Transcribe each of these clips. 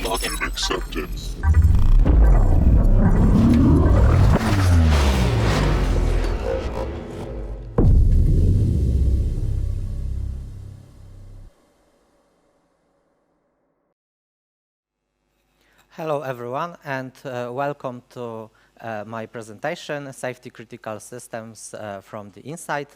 Login accepted. Hello everyone, and welcome to my presentation, Safety Critical Systems from the Inside,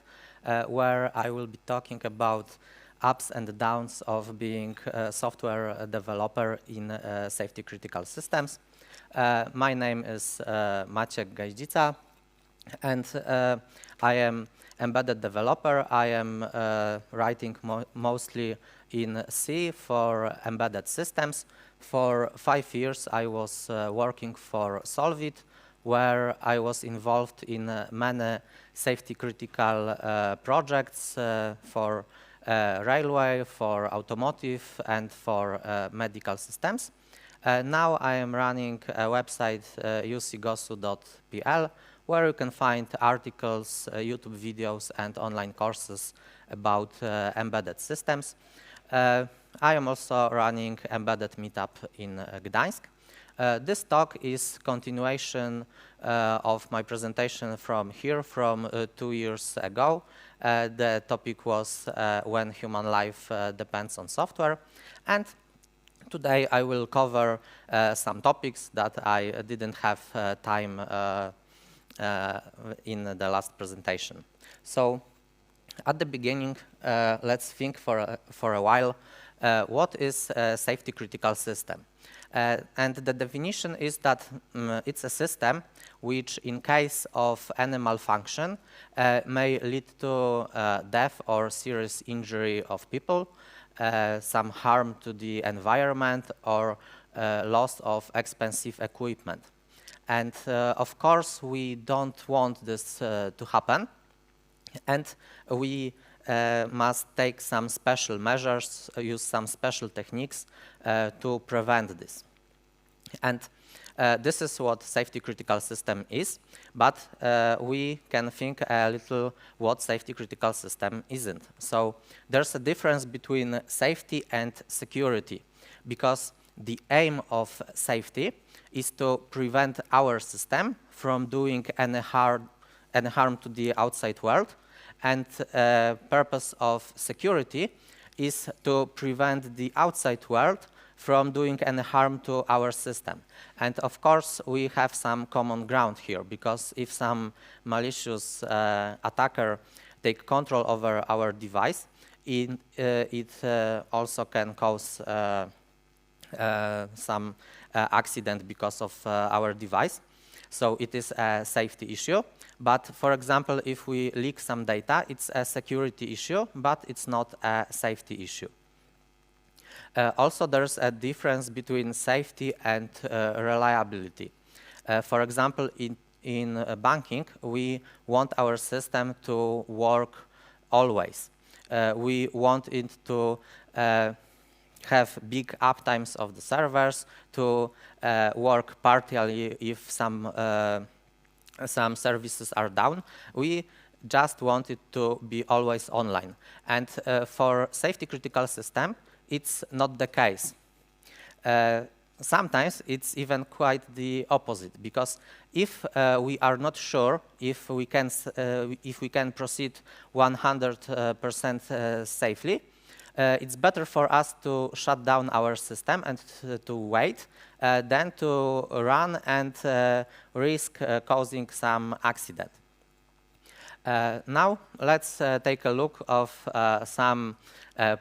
where I will be talking about ups and downs of being a software developer in safety critical systems. My name is Maciej Gajdzica, and I am embedded developer. I am writing mostly in C for embedded systems. For 5 years, I was working for Solvit, where I was involved in many safety-critical projects for railway, for automotive, and for medical systems. Now I am running a website, ucgosu.pl, where you can find articles, YouTube videos, and online courses about embedded systems. I am also running Embedded Meetup in Gdańsk. This talk is continuation of my presentation from 2 years ago. The topic was when human life depends on software. And today I will cover some topics that I didn't have time in the last presentation. So at the beginning, let's think for a while, what is a safety critical system? And the definition is that it's a system which, in case of any malfunction, may lead to death or serious injury of people, some harm to the environment, or loss of expensive equipment. And of course, we don't want this to happen, and we must take some special measures, use some special techniques to prevent this. And this is what safety critical system is, but we can think a little what safety critical system isn't. So there's a difference between safety and security, because the aim of safety is to prevent our system from doing any harm to the outside world, and purpose of security is to prevent the outside world from doing any harm to our system. And of course, we have some common ground here, because if some malicious attacker take control over our device, it also can cause some accident because of our device. So it is a safety issue. But for example, if we leak some data, it's a security issue, but it's not a safety issue. Also, there's a difference between safety and reliability. For example, in banking, we want our system to work always. We want it to have big uptimes of the servers, to work partially if some services are down. We just want it to be always online. And for safety critical system, it's not the case. Sometimes it's even quite the opposite, because if we are not sure if we can proceed 100% safely, it's better for us to shut down our system and to wait than to run and risk causing some accident. Now let's take a look of some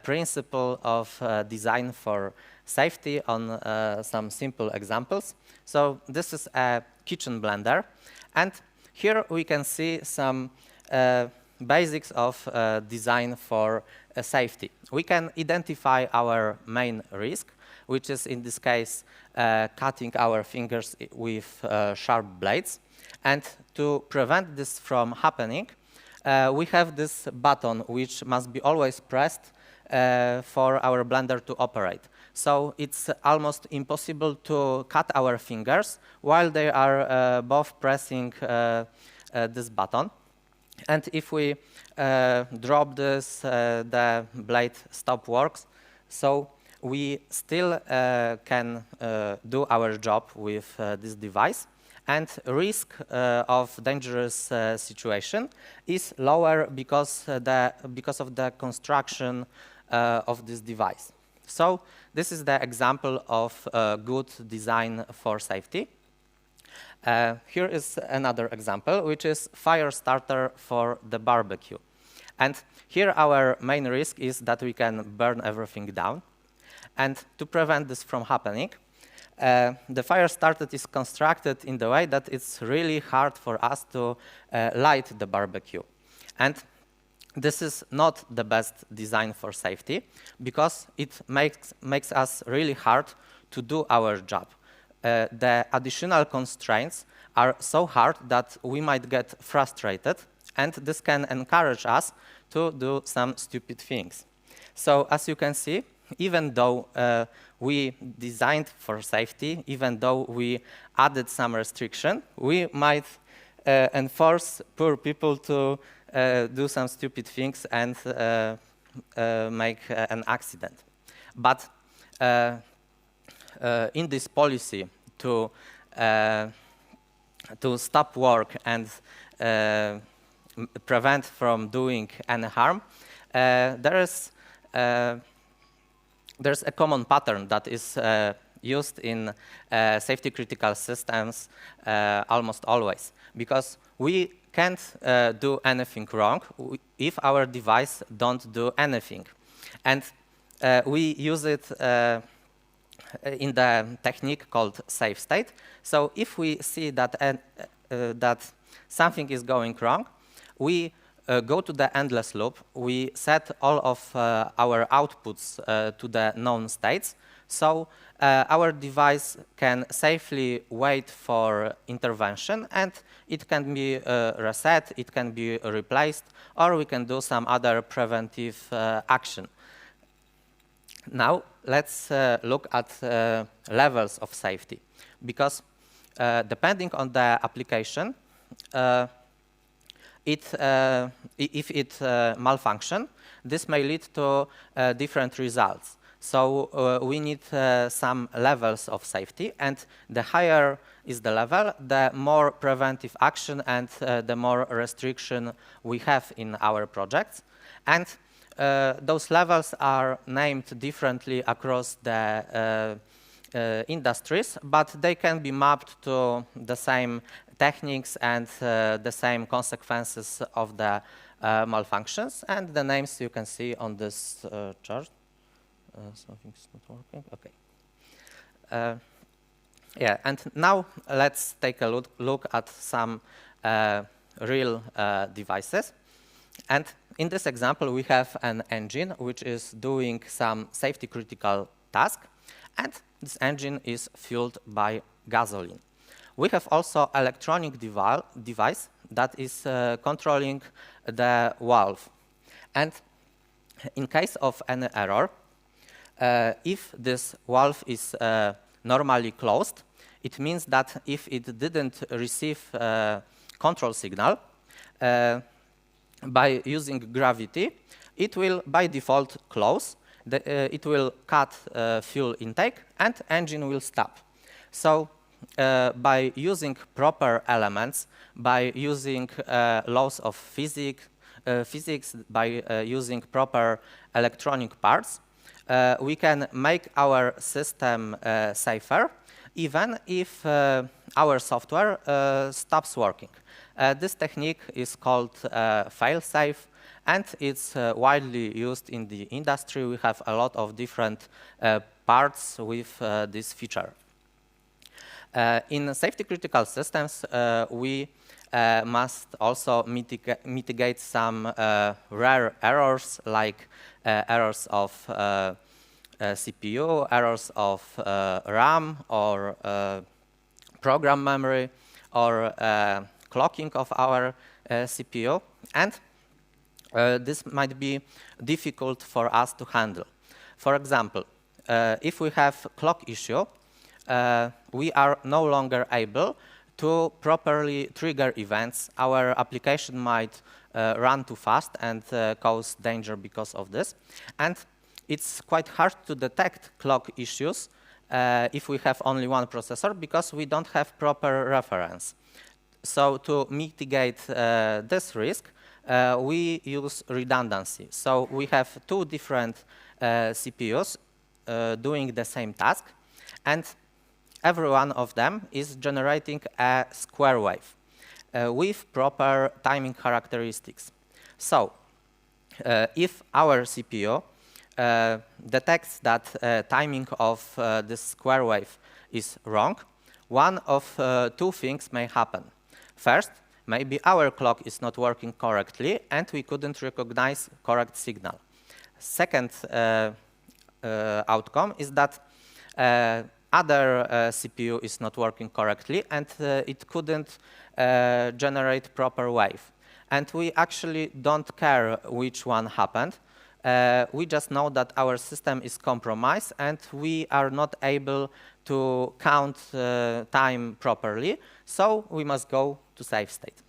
principle of design for safety on some simple examples. So this is a kitchen blender, and here we can see some basics of design for safety. We can identify our main risk, which is in this case cutting our fingers with sharp blades. And to prevent this from happening, we have this button which must be always pressed for our blender to operate. So it's almost impossible to cut our fingers while they are both pressing this button. And if we drop this, the blade stop works. So we still can do our job with this device, and risk of dangerous situation is lower because of the construction of this device. So this is the example of good design for safety. Here is another example, which is fire starter for the barbecue. And here our main risk is that we can burn everything down. And to prevent this from happening, the fire starter is constructed in the way that it's really hard for us to light the barbecue. And this is not the best design for safety, because it makes us really hard to do our job. The additional constraints are so hard that we might get frustrated, and this can encourage us to do some stupid things. So as you can see, even though we designed for safety, even though we added some restriction, we might enforce poor people to do some stupid things and make an accident. But in this policy to stop work and prevent from doing any harm, there's a common pattern that is used in safety critical systems almost always, because we can't do anything wrong if our device don't do anything. And we use it in the technique called safe state. So if we see that, that something is going wrong, we go to the endless loop. We set all of our outputs to the known states, so our device can safely wait for intervention, and it can be reset, it can be replaced, or we can do some other preventive action. Now let's look at levels of safety, because depending on the application, if it malfunction, this may lead to different results. So we need some levels of safety, and the higher is the level, the more preventive action and the more restriction we have in our projects. And those levels are named differently across the industries, but they can be mapped to the same techniques and the same consequences of the malfunctions, and the names you can see on this chart. Something's not working. Okay. Yeah, and now let's take a look at some real devices. And in this example, we have an engine which is doing some safety critical task, and this engine is fueled by gasoline. We have also electronic device that is controlling the valve. And in case of an error, if this valve is normally closed, it means that if it didn't receive control signal, by using gravity, it will by default close, it will cut fuel intake, and engine will stop. So by using proper elements, by using laws of physics, by using proper electronic parts, we can make our system safer, even if our software stops working. This technique is called fail-safe, and it's widely used in the industry. We have a lot of different parts with this feature. In safety critical systems, we must also mitigate some rare errors, like errors of CPU, errors of RAM or program memory, or clocking of our CPU, and this might be difficult for us to handle. For example, if we have clock issue, we are no longer able to properly trigger events. Our application might run too fast and cause danger because of this. And it's quite hard to detect clock issues if we have only one processor because we don't have proper reference. So to mitigate this risk, we use redundancy. So we have two different CPUs doing the same task, and every one of them is generating a square wave with proper timing characteristics. So if our CPU detects that timing of this square wave is wrong, one of two things may happen. First, maybe our clock is not working correctly and we couldn't recognize correct signal. Second outcome is that other CPU is not working correctly and it couldn't generate proper wave. And we actually don't care which one happened. We just know that our system is compromised and we are not able to count time properly, so we must go to safe state.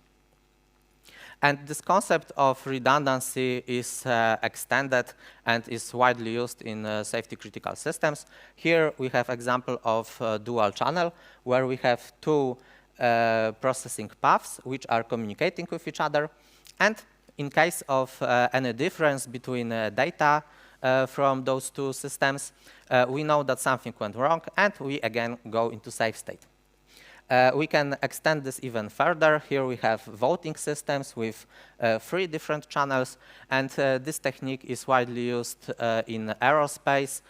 And this concept of redundancy is extended and is widely used in safety critical systems. Here we have example of dual channel where we have two processing paths which are communicating with each other, and in case of any difference between data from those two systems, we know that something went wrong and we again go into safe state. We can extend this even further. Here we have voting systems with 3 different channels, and this technique is widely used in aerospace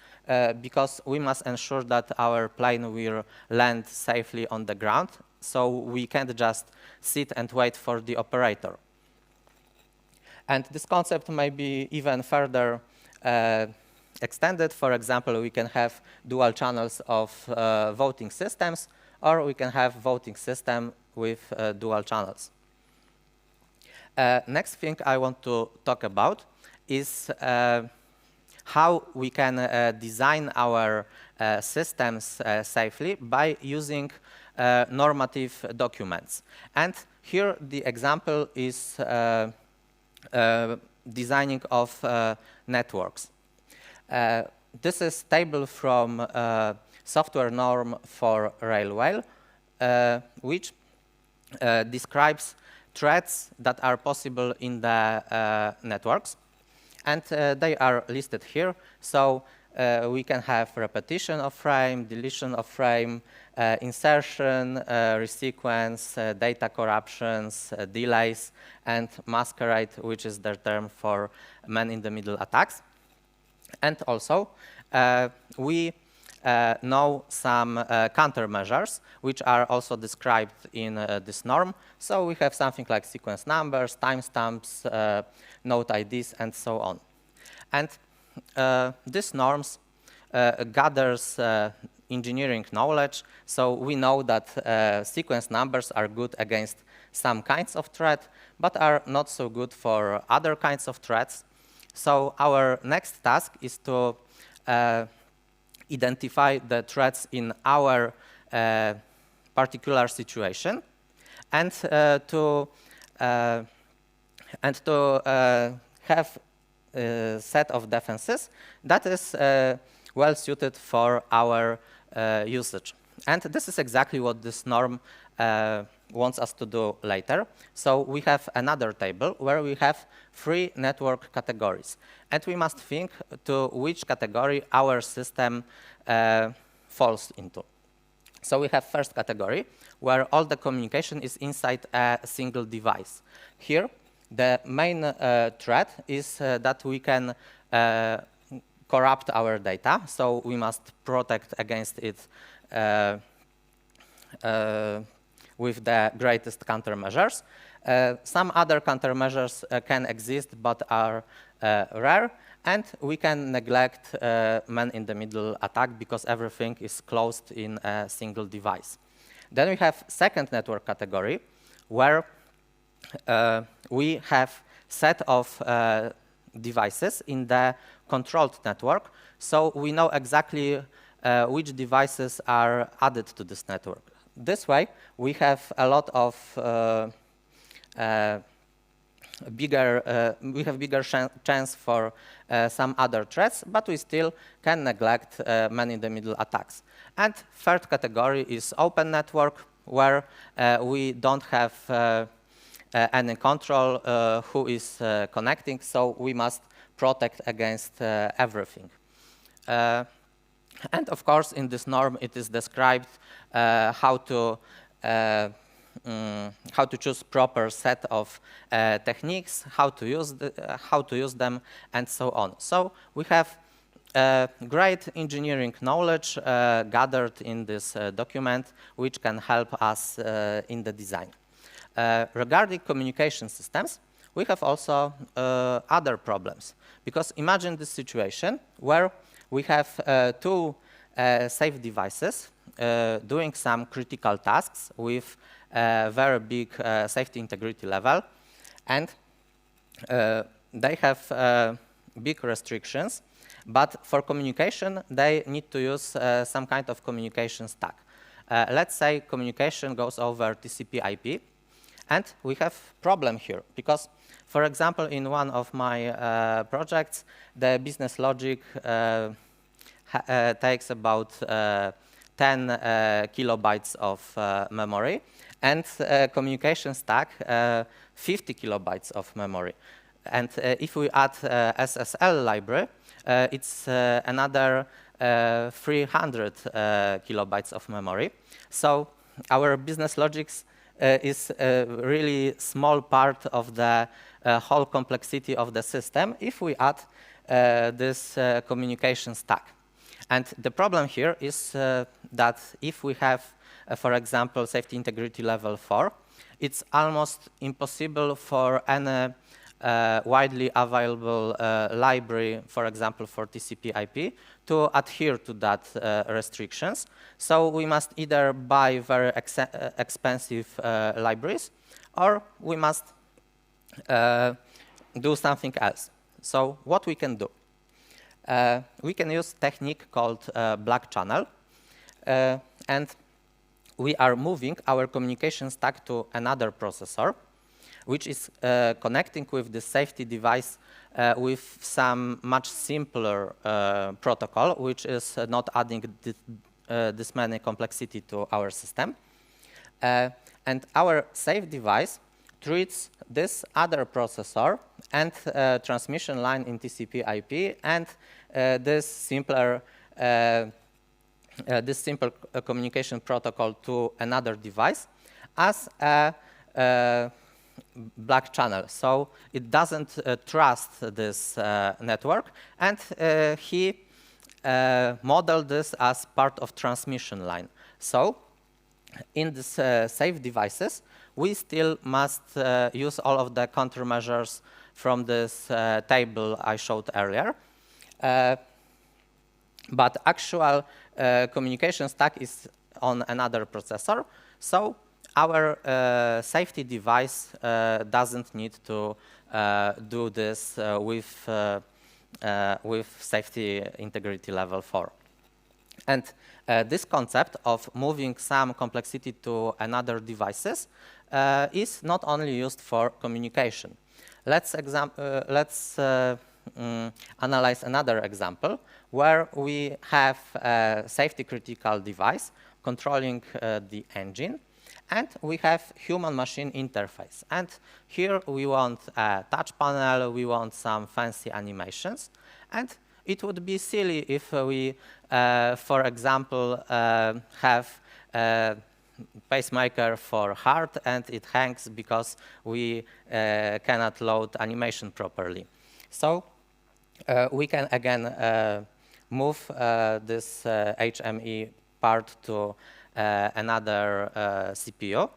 because we must ensure that our plane will land safely on the ground, so we can't just sit and wait for the operator. And this concept may be even further extended. For example, we can have dual channels of voting systems, or we can have voting system with dual channels. Next thing I want to talk about is how we can design our systems safely by using normative documents. And here the example is designing of networks. This is table from software norm for railway, which describes threads that are possible in the networks, and they are listed here. So we can have repetition of frame, deletion of frame, insertion, resequence, data corruptions, delays, and masquerade, which is the term for man-in-the-middle attacks. And also, we know some countermeasures, which are also described in this norm. So we have something like sequence numbers, timestamps, node IDs, and so on. And these norms gathers engineering knowledge, so we know that sequence numbers are good against some kinds of threat, but are not so good for other kinds of threats. So our next task is to identify the threats in our particular situation, and to have a set of defenses that is well suited for our usage. And this is exactly what this norm wants us to do later. So we have another table where we have 3 network categories. And we must think to which category our system falls into. So we have first category, where all the communication is inside a single device. Here, the main threat is that we can corrupt our data, so we must protect against it with the greatest countermeasures. Some other countermeasures can exist but are rare, and we can neglect man-in-the-middle attack because everything is closed in a single device. Then we have second network category, where we have set of devices in the controlled network, so we know exactly which devices are added to this network. This way, we have a lot of we have bigger chance for some other threats, but we still can neglect man-in-the-middle attacks. And third category is open network, where we don't have any control who is connecting, so we must protect against everything. And of course, in this norm, it is described how to choose proper set of techniques, how to use them, and so on. So we have great engineering knowledge gathered in this document, which can help us in the design. Regarding communication systems, we have also other problems. Because imagine this situation where we have two safe devices doing some critical tasks with very big safety integrity level, and they have big restrictions, but for communication they need to use some kind of communication stack. Let's say communication goes over TCP/IP, and we have problem here because, for example, in one of my projects, the business logic takes about 10 kilobytes of memory, and communication stack 50 kilobytes of memory. And if we add SSL library, it's another 300 kilobytes of memory. So our business logics is a really small part of the whole complexity of the system if we add this communication stack. And the problem here is that if we have, for example, safety integrity level 4, it's almost impossible for any widely available library, for example, for TCP/IP, to adhere to that restrictions. So we must either buy very expensive libraries, or we must do something else. So what we can do? We can use a technique called black channel, and we are moving our communication stack to another processor, which is connecting with the safety device with some much simpler protocol, which is not adding this many complexity to our system. And our safe device treats this other processor and transmission line in TCP/IP and this simple communication protocol to another device as a black channel. So it doesn't trust this network, and he modeled this as part of transmission line. So in these safe devices, we still must use all of the countermeasures from this table I showed earlier. But actual communication stack is on another processor, so our safety device doesn't need to do this with safety integrity level 4. And this concept of moving some complexity to another devices is not only used for communication. Let's analyze another example where we have a safety critical device controlling the engine, and we have human-machine interface. And here we want a touch panel, we want some fancy animations, and it would be silly if we, for example, have a pacemaker for heart and it hangs because we cannot load animation properly. So we can again move this HME part to another CPU,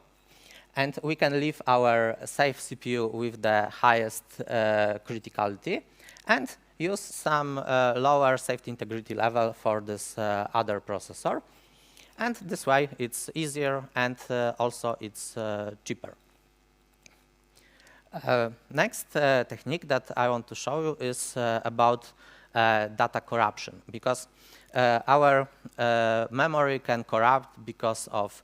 and we can leave our safe CPU with the highest criticality and use some lower safety integrity level for this other processor. And this way it's easier and also it's cheaper. Next technique that I want to show you is about data corruption, because our memory can corrupt because of,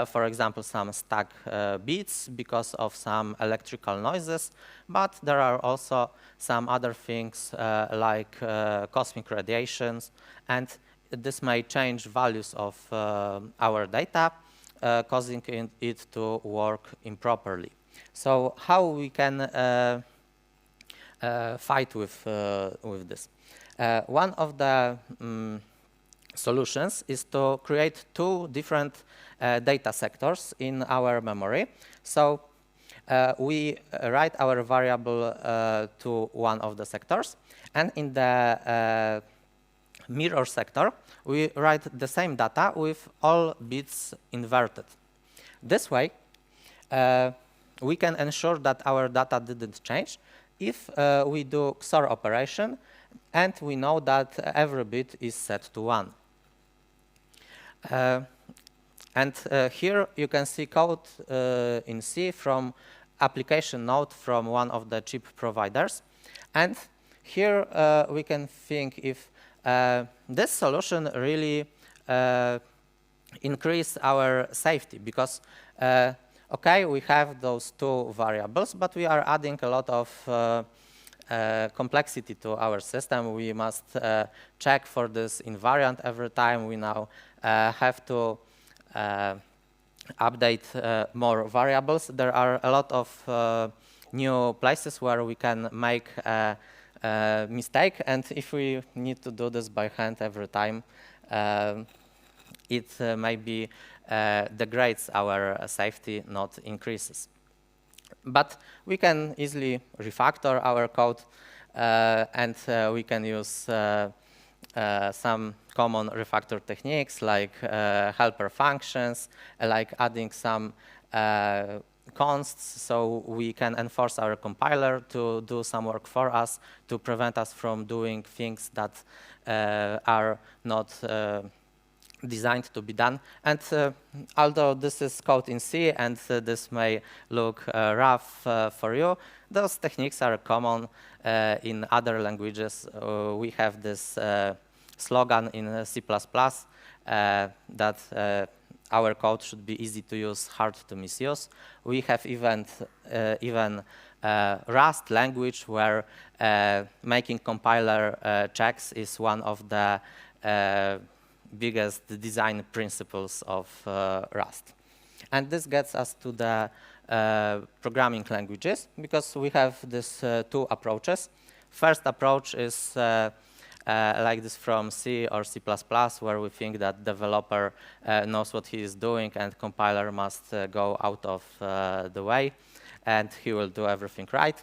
for example, some stuck bits, because of some electrical noises, but there are also some other things like cosmic radiations, and this may change values of our data, causing it to work improperly. So how we can fight with this? One of the solutions is to create two different data sectors in our memory. So we write our variable to one of the sectors, and in the mirror sector, we write the same data with all bits inverted. This way, we can ensure that our data didn't change if we do XOR operation and we know that every bit is set to 1. Here you can see code in C from application note from one of the chip providers. And here we can think if this solution really increase our safety, because okay, we have those two variables, but we are adding a lot of complexity to our system. We must check for this invariant every time. We now have to update more variables. There are a lot of new places where we can make a mistake, and if we need to do this by hand every time, it maybe degrades our safety, not increases. But we can easily refactor our code, and we can use some common refactor techniques like helper functions, like adding some consts, so we can enforce our compiler to do some work for us to prevent us from doing things that are not designed to be done. And although this is code in C and this may look rough for you, those techniques are common in other languages. We have this slogan in C++ that our code should be easy to use, hard to misuse. We have even Rust language where making compiler checks is one of the biggest design principles of Rust. And this gets us to the programming languages, because we have these two approaches. First approach is like this from C or C++, where we think that developer knows what he is doing and compiler must go out of the way and he will do everything right.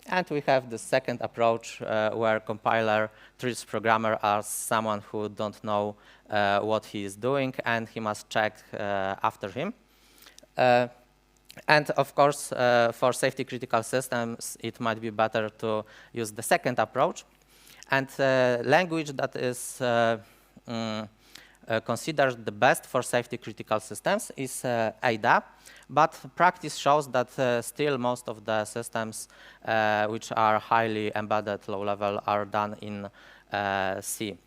And we have the second approach where compiler treats programmer as someone who don't know what he is doing and he must check after him. And of course, for safety critical systems, it might be better to use the second approach. And language that is considered the best for safety critical systems is Ada, but practice shows that still most of the systems which are highly embedded low level are done in C.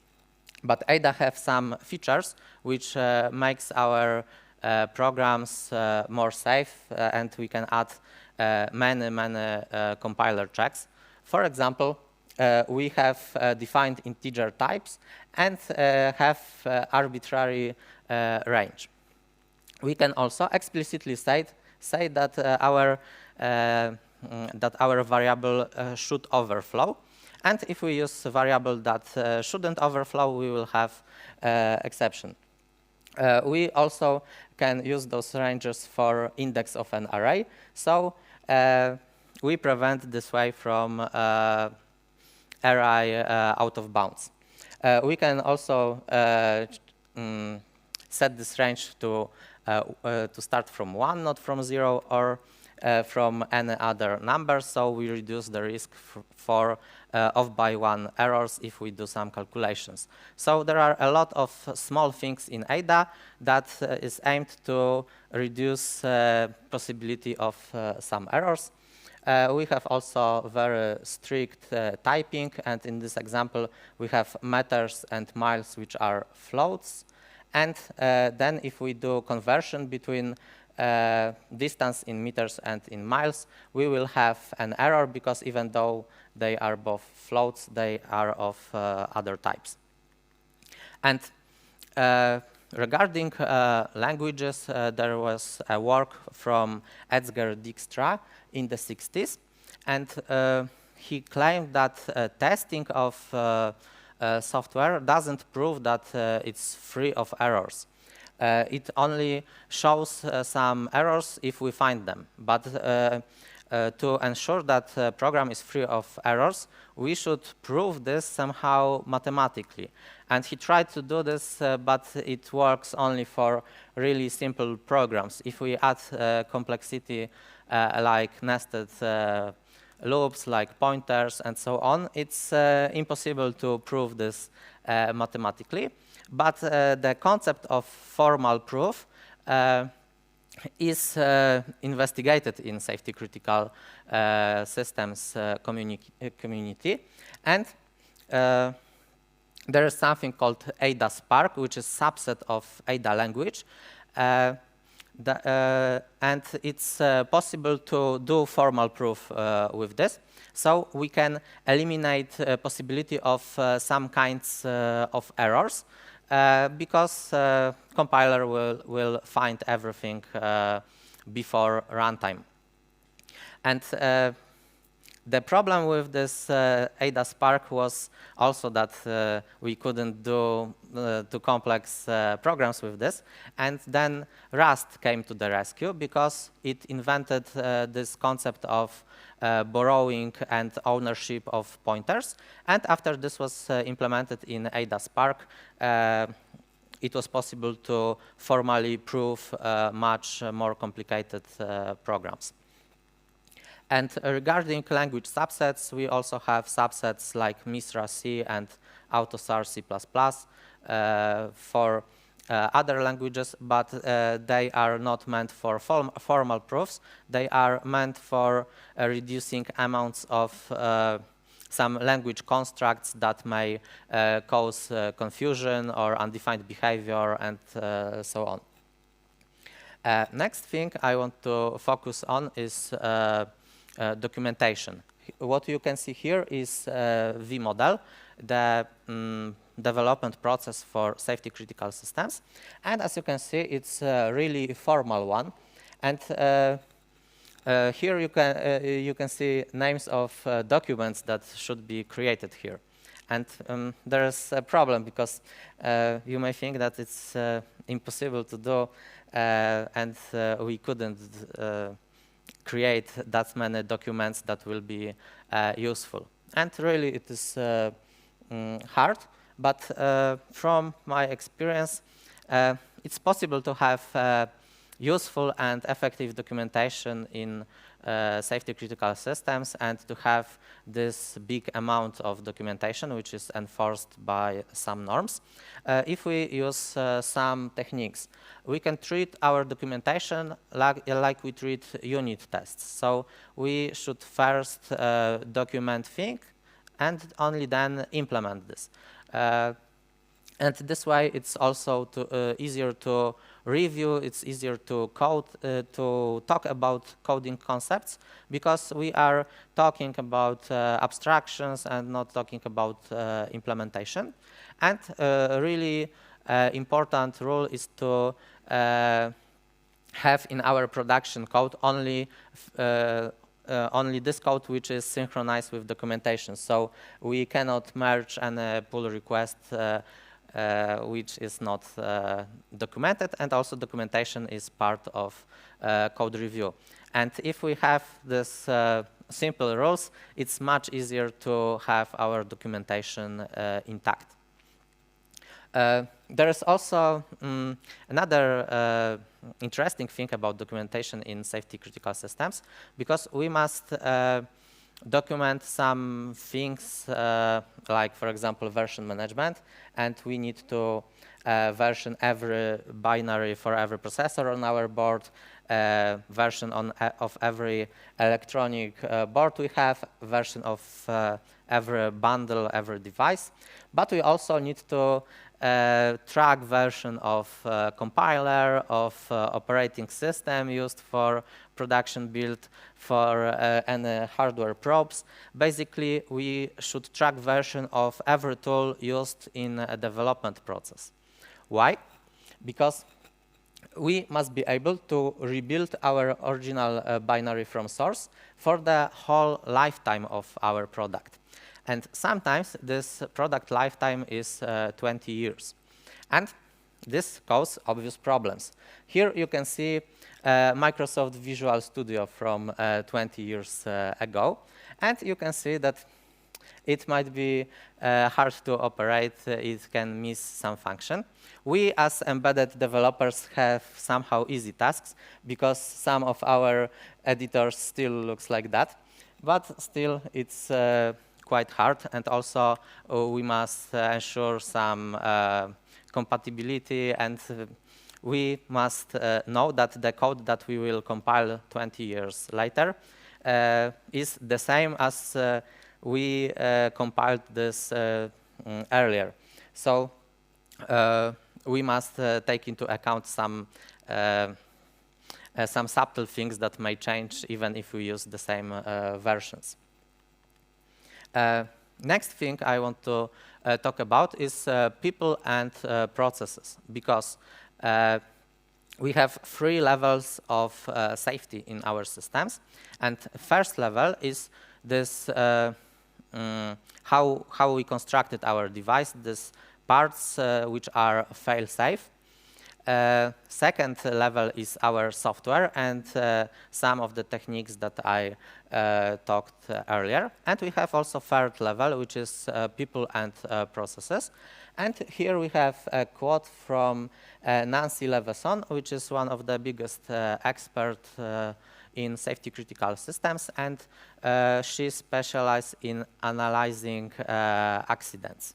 But Ada have some features which makes our programs more safe, and we can add many compiler checks. For example, we have defined integer types and have arbitrary range. We can also explicitly say that our variable should overflow, and if we use a variable that shouldn't overflow, we will have exception. We also can use those ranges for index of an array, so we prevent this way from array out of bounds. We can also set this range to start from 1, not from 0, or from any other number, so we reduce the risk for off by 1 errors if we do some calculations. So there are a lot of small things in Ada that is aimed to reduce possibility of some errors. We have also very strict typing, and in this example, we have meters and miles, which are floats. And then if we do conversion between distance in meters and in miles, we will have an error because even though they are both floats, they are of other types. And regarding languages, there was a work from Edsger Dijkstra in the 60s, and he claimed that testing of software doesn't prove that it's free of errors. It only shows some errors if we find them. But to ensure that the program is free of errors, we should prove this somehow mathematically. And he tried to do this, but it works only for really simple programs. If we add complexity like nested loops, like pointers, and so on, it's impossible to prove this mathematically. But the concept of formal proof is investigated in safety critical systems community. And there is something called Ada Spark, which is a subset of Ada language. And it's possible to do formal proof with this. So we can eliminate possibility of some kinds of errors because compiler will find everything before runtime. And the problem with this Ada Spark was also that we couldn't do too complex programs with this. And then Rust came to the rescue because it invented this concept of borrowing and ownership of pointers. And after this was implemented in Ada Spark, it was possible to formally prove much more complicated programs. And regarding language subsets, we also have subsets like Misra C and AutoSAR C++ for other languages, but they are not meant for formal proofs. They are meant for reducing amounts of some language constructs that may cause confusion or undefined behavior and so on. Next thing I want to focus on is documentation. What you can see here is V-model, the development process for safety critical systems. And as you can see, it's a really formal one. And here you can see names of documents that should be created here. And there's a problem because you may think that it's impossible to do and we couldn't create that many documents that will be useful. And really it is hard, but from my experience, it's possible to have useful and effective documentation in safety critical systems and to have this big amount of documentation which is enforced by some norms. If we use some techniques, we can treat our documentation like we treat unit tests. So we should first document things and only then implement this. And this way it's also easier to review, it's easier to code, to talk about coding concepts, because we are talking about abstractions and not talking about implementation. And really important rule is to have in our production code only this code which is synchronized with documentation. So we cannot merge any pull request which is not documented, and also documentation is part of code review. And if we have this simple rules, it's much easier to have our documentation intact. There is also another interesting thing about documentation in safety critical systems, because we must document some things like, for example, version management, and we need to version every binary for every processor on our board. version of every electronic board we have, version of every bundle, every device. But we also need to track version of compiler, of operating system used for production build, for any hardware probes. Basically, we should track version of every tool used in a development process. Why? Because we must be able to rebuild our original binary from source for the whole lifetime of our product. And sometimes this product lifetime is 20 years. And this causes obvious problems. Here you can see Microsoft Visual Studio from 20 years ago. And you can see that it might be hard to operate. It can miss some function. We, as embedded developers, have somehow easy tasks because some of our editors still looks like that. But still, it's quite hard. And also, we must ensure some compatibility. And we must know that the code that we will compile 20 years later is the same as we compiled this earlier. So we must take into account some subtle things that may change even if we use the same versions. Next thing I want to talk about is people and processes, because we have 3 levels of safety in our systems. And first level is this how we constructed our device, these parts which are fail-safe. Second level is our software and some of the techniques that I talked earlier. And we have also third level, which is people and processes. And here we have a quote from Nancy Leveson, which is one of the biggest experts in safety critical systems, and she specialized in analyzing accidents.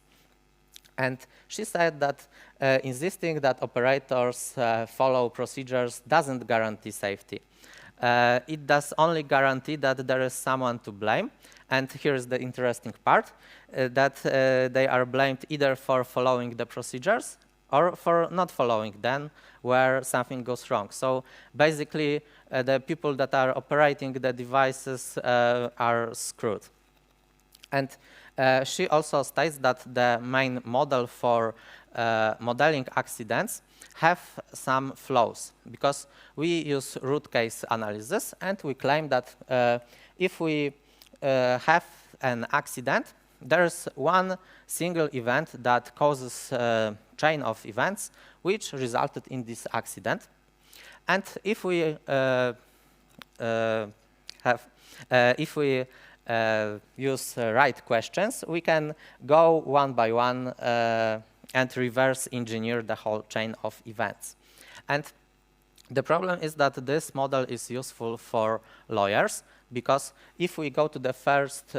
And she said that insisting that operators follow procedures doesn't guarantee safety. It does only guarantee that there is someone to blame. And here's the interesting part, that they are blamed either for following the procedures or for not following them where something goes wrong. So basically, the people that are operating the devices are screwed. And she also states that the main model for modeling accidents have some flaws, because we use root case analysis, and we claim that if we have an accident, there's one single event that causes a chain of events which resulted in this accident. And if we use right questions, we can go one by one and reverse engineer the whole chain of events. And the problem is that this model is useful for lawyers, because if we go to the first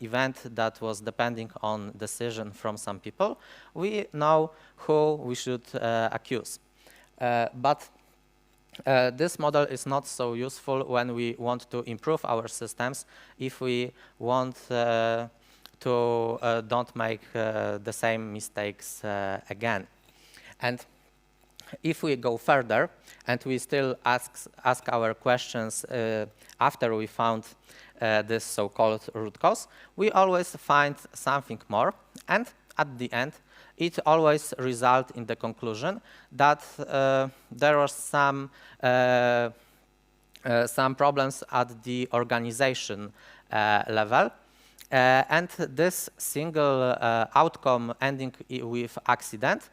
event that was depending on decision from some people, we know who we should accuse. But this model is not so useful when we want to improve our systems, if we want to don't make the same mistakes again. And if we go further and we still ask our questions after we found this so-called root cause, we always find something more, and at the end it always results in the conclusion that there was some problems at the organization level, and this single outcome ending with accident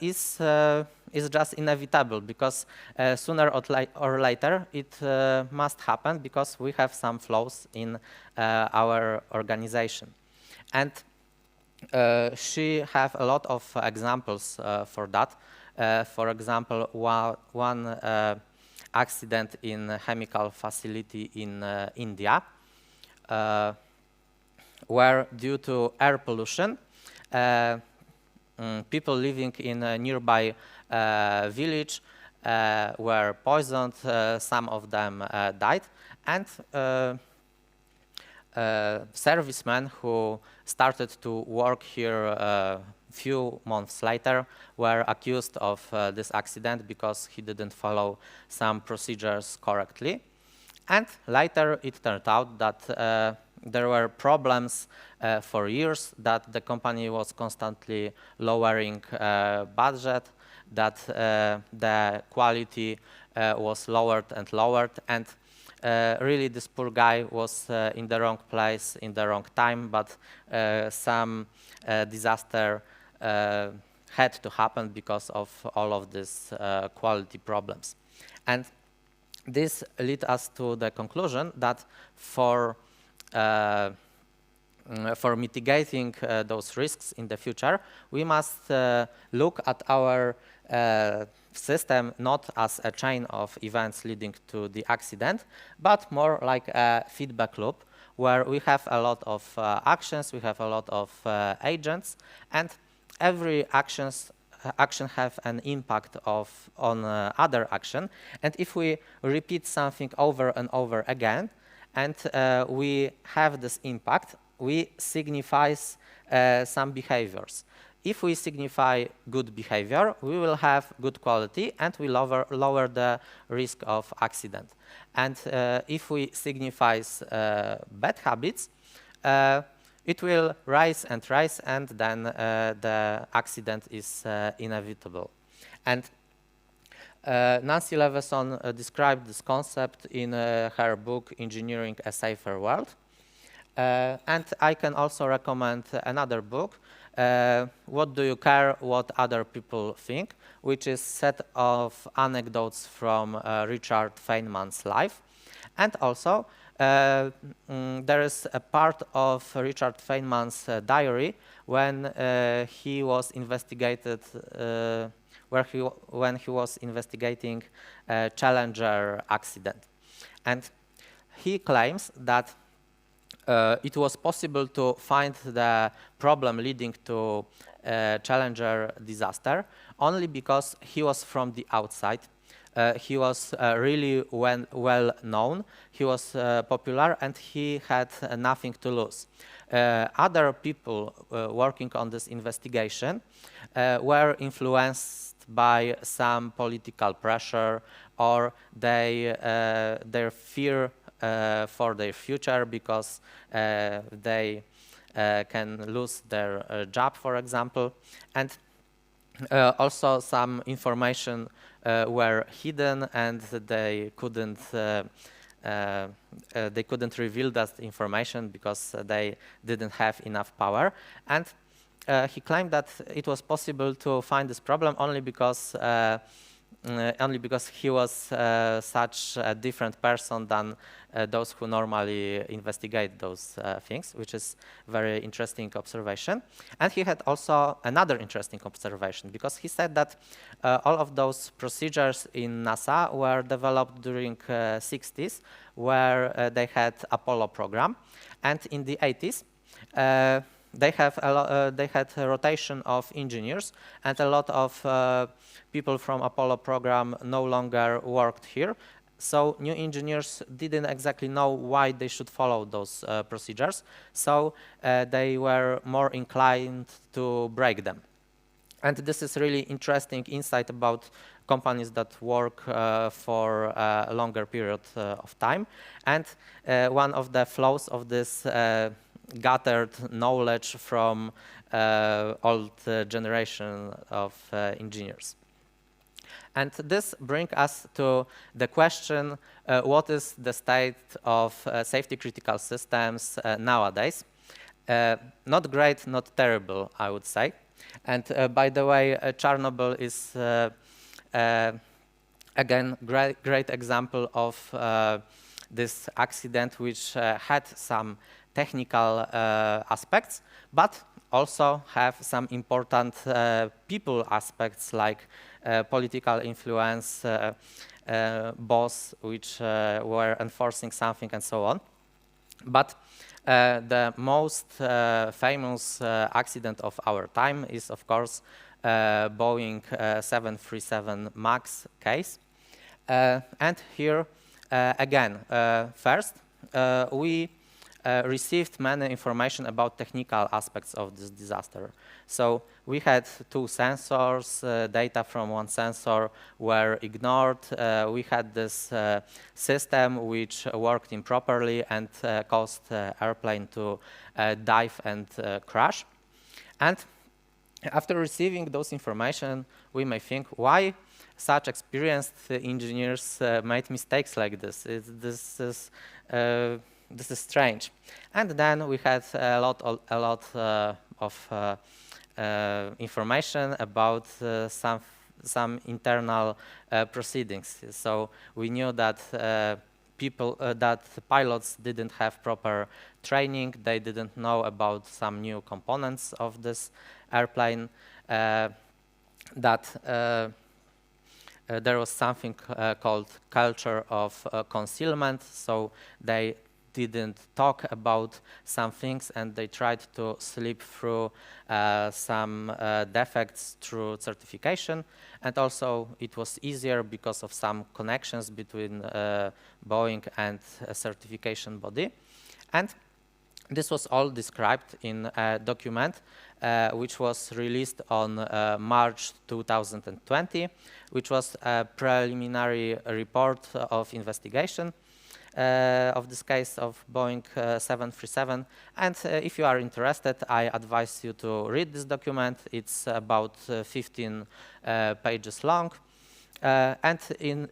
is just inevitable, because sooner or later it must happen, because we have some flaws in our organization. And she has a lot of examples for that. For example, one accident in a chemical facility in India, where due to air pollution, people living in a nearby village were poisoned, some of them died, and servicemen who started to work here a few months later were accused of this accident because he didn't follow some procedures correctly. And later it turned out that there were problems for years, that the company was constantly lowering budget, that the quality was lowered and lowered, and really this poor guy was in the wrong place in the wrong time, but some disaster had to happen because of all of these quality problems. And this led us to the conclusion that for mitigating those risks in the future, we must look at our system not as a chain of events leading to the accident, but more like a feedback loop where we have a lot of actions, we have a lot of agents, and every action have an impact on other action. And if we repeat something over and over again, and we have this impact, we signify some behaviors. If we signify good behavior, we will have good quality and we lower the risk of accident. And if we signify bad habits, it will rise, and then the accident is inevitable. And Nancy Leveson described this concept in her book, Engineering a Safer World. And I can also recommend another book, What Do You Care What Other People Think, which is a set of anecdotes from Richard Feynman's life. And also, there is a part of Richard Feynman's diary when he was investigated, when he was investigating a Challenger accident. And he claims that it was possible to find the problem leading to Challenger disaster only because he was from the outside. He was really well known, he was popular, and he had nothing to lose. Other people working on this investigation were influenced by some political pressure, or their fear for their future because they can lose their job, for example. And also some information were hidden, and they couldn't reveal that information because they didn't have enough power. And he claimed that it was possible to find this problem only because he was such a different person than those who normally investigate those things, which is very interesting observation. And he had also another interesting observation, because he said that all of those procedures in NASA were developed during 60s, where they had Apollo program, and in the 80s they had a rotation of engineers, and a lot of people from Apollo program no longer worked here. So new engineers didn't exactly know why they should follow those procedures. So they were more inclined to break them. And this is really interesting insight about companies that work for a longer period of time. And one of the flaws of this gathered knowledge from old generation of engineers. And this brings us to the question, what is the state of safety critical systems nowadays? Not great, not terrible, I would say. And by the way, Chernobyl is again great example of this accident, which had some technical aspects, but also have some important people aspects, like political influence, boss which were enforcing something, and so on. But the most famous accident of our time is, of course, Boeing 737 MAX case. And here, again, first, we received many information about technical aspects of this disaster. So we had two sensors, data from one sensor were ignored. We had this system which worked improperly and caused airplane to dive and crash. And after receiving those information, we may think, why such experienced engineers made mistakes like this? This is strange. And then we had a lot of information about some internal proceedings. So we knew that that pilots didn't have proper training. They didn't know about some new components of this airplane. That there was something called culture of concealment. So they didn't talk about some things, and they tried to slip through some defects through certification. And also it was easier because of some connections between Boeing and a certification body. And this was all described in a document which was released on March 2020, which was a preliminary report of investigation of this case of Boeing 737. And if you are interested, I advise you to read this document. It's about 15 pages long. And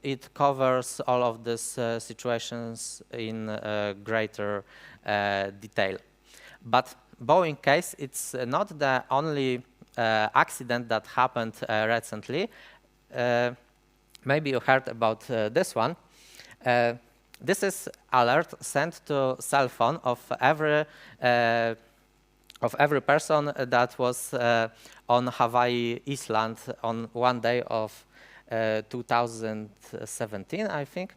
it covers all of these situations in greater detail. But Boeing case, it's not the only accident that happened recently. Maybe you heard about this one. This is alert sent to cell phone of every person that was on Hawaii Island on one day of 2017, I think.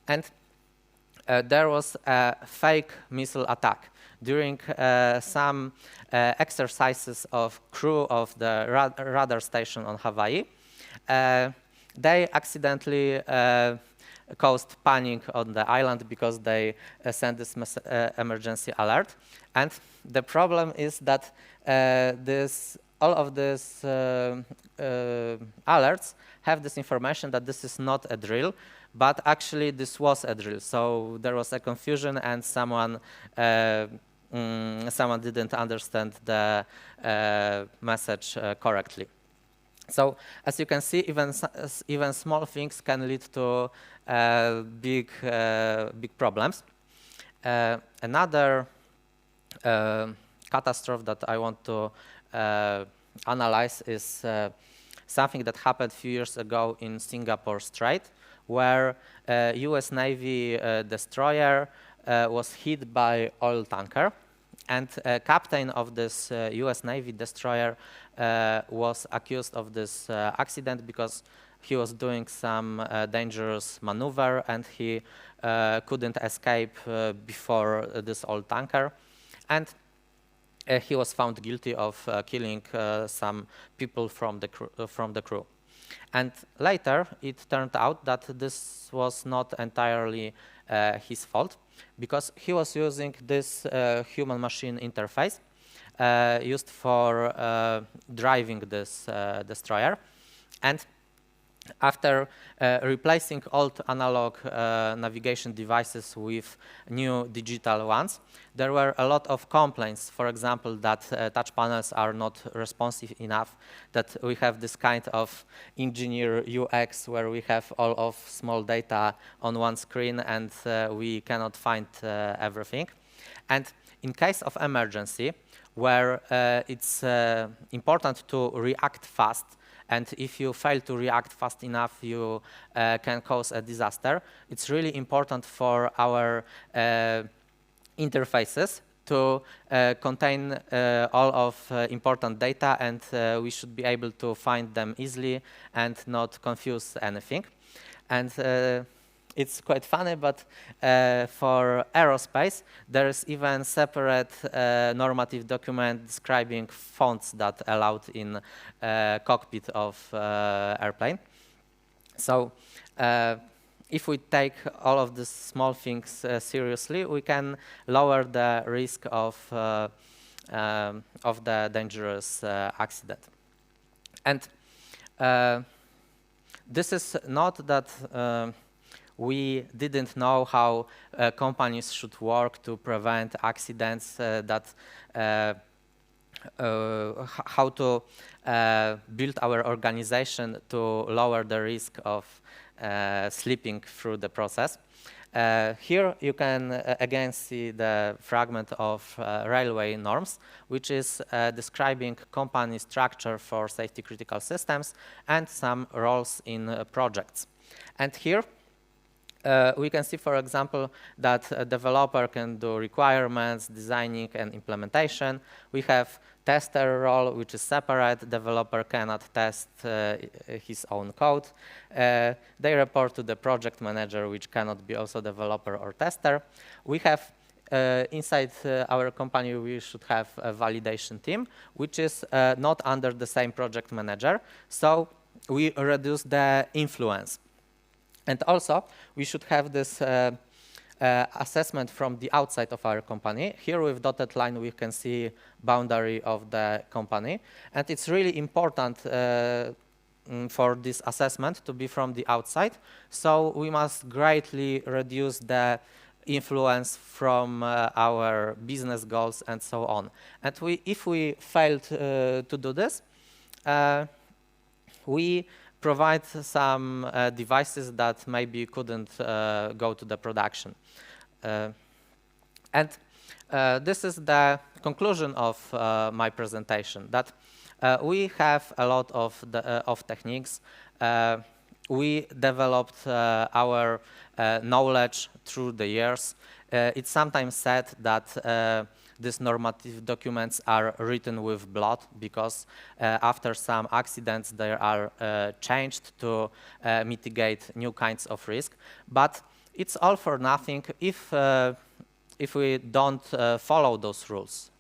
And there was a fake missile attack during some exercises of crew of the radar station on Hawaii. They accidentally caused panic on the island because they sent this emergency alert. And the problem is that all of these alerts have this information that this is not a drill, but actually this was a drill. So there was a confusion, and someone didn't understand the message correctly. So as you can see, even small things can lead to big problems. Another catastrophe that I want to analyze is something that happened a few years ago in Singapore Strait, where US Navy destroyer was hit by oil tanker. And captain of this US Navy destroyer was accused of this accident because he was doing some dangerous maneuver, and he couldn't escape before this oil tanker. And he was found guilty of killing some people from the crew. And later, it turned out that this was not entirely his fault, because he was using this human-machine interface used for driving this destroyer. And after replacing old analog navigation devices with new digital ones, there were a lot of complaints. For example, that touch panels are not responsive enough, that we have this kind of engineer UX where we have all of small data on one screen and we cannot find everything. And in case of emergency, where it's important to react fast, and if you fail to react fast enough, you can cause a disaster. It's really important for our interfaces to contain all of important data, and we should be able to find them easily and not confuse anything. And it's quite funny, but for aerospace, there is even separate normative document describing fonts that allowed in cockpit of airplane. So if we take all of these small things seriously, we can lower the risk of the dangerous accident. And this is not that we didn't know how companies should work to prevent accidents, how to build our organization to lower the risk of slipping through the process. Here you can again see the fragment of railway norms, which is describing company structure for safety critical systems and some roles in projects. And here we can see, for example, that a developer can do requirements, designing, and implementation. We have tester role, which is separate. Developer cannot test his own code. They report to the project manager, which cannot be also developer or tester. We have inside our company, we should have a validation team, which is not under the same project manager. So we reduce the influence. And also, we should have this assessment from the outside of our company. Here with dotted line, we can see boundary of the company. And it's really important for this assessment to be from the outside. So we must greatly reduce the influence from our business goals and so on. And if we failed to do this, we provide some devices that maybe couldn't go to the production. And this is the conclusion of my presentation, that we have a lot of techniques. We developed our knowledge through the years. It's sometimes said that these normative documents are written with blood because after some accidents they are changed to mitigate new kinds of risk. But it's all for nothing if we don't follow those rules.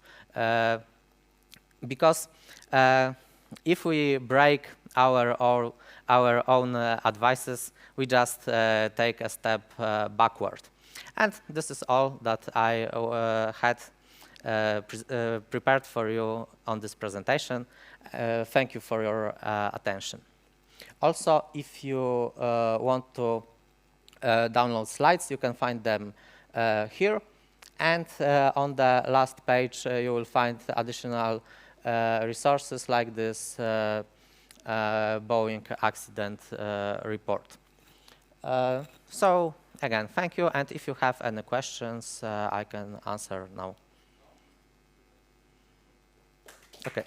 Because if we break our own advices, we just take a step backward. And this is all that I had prepared for you on this presentation. Thank you for your attention. Also, if you want to download slides, you can find them here. And on the last page, you will find additional resources like this Boeing accident report. So again, thank you. And if you have any questions, I can answer now. Okay.